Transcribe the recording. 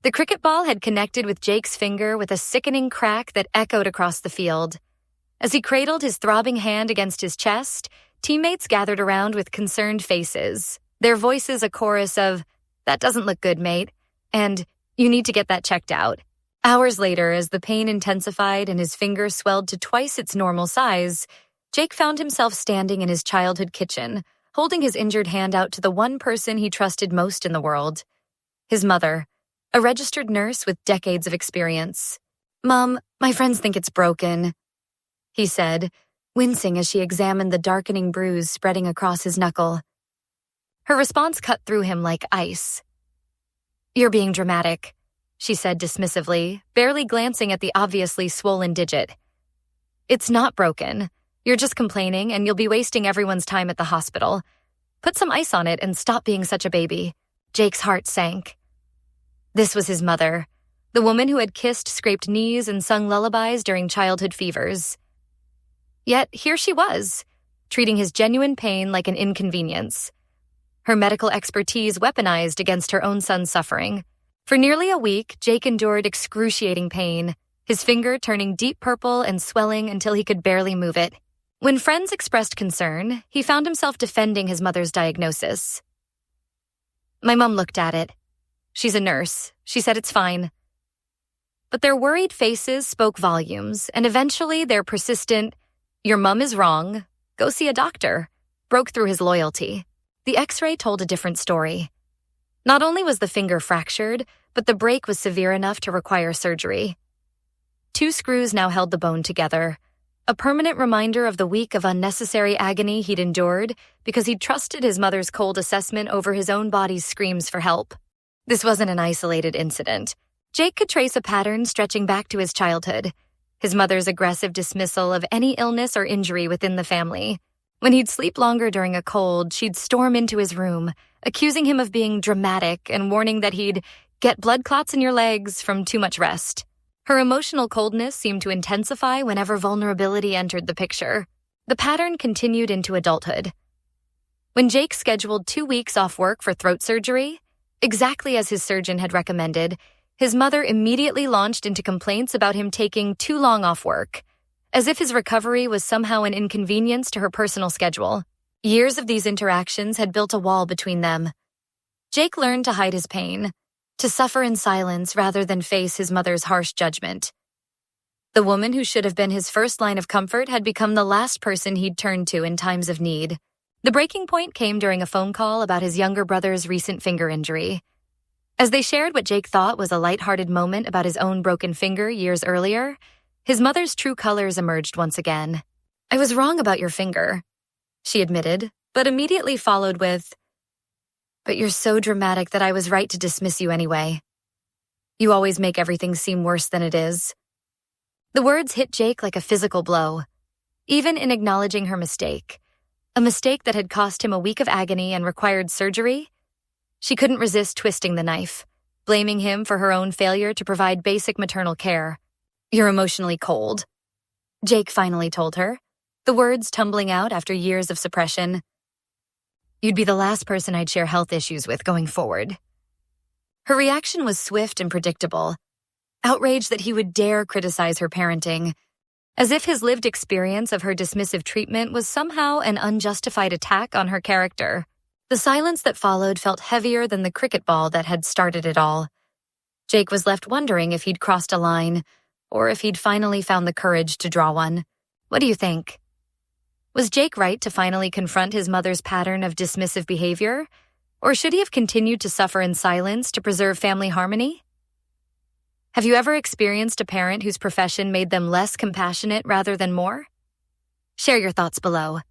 The cricket ball had connected with Jake's finger with a sickening crack that echoed across the field. As he cradled his throbbing hand against his chest, teammates gathered around with concerned faces, their voices a chorus of, "That doesn't look good, mate," and "You need to get that checked out." Hours later, as the pain intensified and his finger swelled to twice its normal size, Jake found himself standing in his childhood kitchen, holding his injured hand out to the one person he trusted most in the world, his mother, a registered nurse with decades of experience. "Mom, my friends think it's broken," he said, wincing as she examined the darkening bruise spreading across his knuckle. Her response cut through him like ice. "You're being dramatic," she said dismissively, barely glancing at the obviously swollen digit. "It's not broken. You're just complaining, and you'll be wasting everyone's time at the hospital. Put some ice on it and stop being such a baby." Jake's heart sank. This was his mother, the woman who had kissed scraped knees and sung lullabies during childhood fevers. Yet here she was, treating his genuine pain like an inconvenience. Her medical expertise weaponized against her own son's suffering. For nearly a week, Jake endured excruciating pain, his finger turning deep purple and swelling until he could barely move it. When friends expressed concern, he found himself defending his mother's diagnosis. "My mom looked at it. She's a nurse. She said it's fine." But their worried faces spoke volumes, and eventually their persistent, "Your mom is wrong. Go see a doctor," broke through his loyalty. The X-ray told a different story. Not only was the finger fractured, but the break was severe enough to require surgery. 2 screws now held the bone together, a permanent reminder of the week of unnecessary agony he'd endured because he'd trusted his mother's cold assessment over his own body's screams for help. This wasn't an isolated incident. Jake could trace a pattern stretching back to his childhood, his mother's aggressive dismissal of any illness or injury within the family. When he'd sleep longer during a cold, she'd storm into his room, accusing him of being dramatic and warning that he'd get blood clots in your legs from too much rest. Her emotional coldness seemed to intensify whenever vulnerability entered the picture. The pattern continued into adulthood. When Jake scheduled 2 weeks off work for throat surgery, exactly as his surgeon had recommended, his mother immediately launched into complaints about him taking too long off work, as if his recovery was somehow an inconvenience to her personal schedule. Years of these interactions had built a wall between them. Jake learned to hide his pain, to suffer in silence rather than face his mother's harsh judgment. The woman who should have been his first line of comfort had become the last person he'd turn to in times of need. The breaking point came during a phone call about his younger brother's recent finger injury. As they shared what Jake thought was a lighthearted moment about his own broken finger years earlier, his mother's true colors emerged once again. "I was wrong about your finger," she admitted, but immediately followed with, "But you're so dramatic that I was right to dismiss you anyway. You always make everything seem worse than it is." The words hit Jake like a physical blow. Even in acknowledging her mistake, a mistake that had cost him a week of agony and required surgery, she couldn't resist twisting the knife, blaming him for her own failure to provide basic maternal care. "You're emotionally cold," Jake finally told her, the words tumbling out after years of suppression. "You'd be the last person I'd share health issues with going forward." Her reaction was swift and predictable, outrage that he would dare criticize her parenting, as if his lived experience of her dismissive treatment was somehow an unjustified attack on her character. The silence that followed felt heavier than the cricket ball that had started it all. Jake was left wondering if he'd crossed a line, or if he'd finally found the courage to draw one. What do you think? Was Jake right to finally confront his mother's pattern of dismissive behavior, or should he have continued to suffer in silence to preserve family harmony? Have you ever experienced a parent whose profession made them less compassionate rather than more? Share your thoughts below.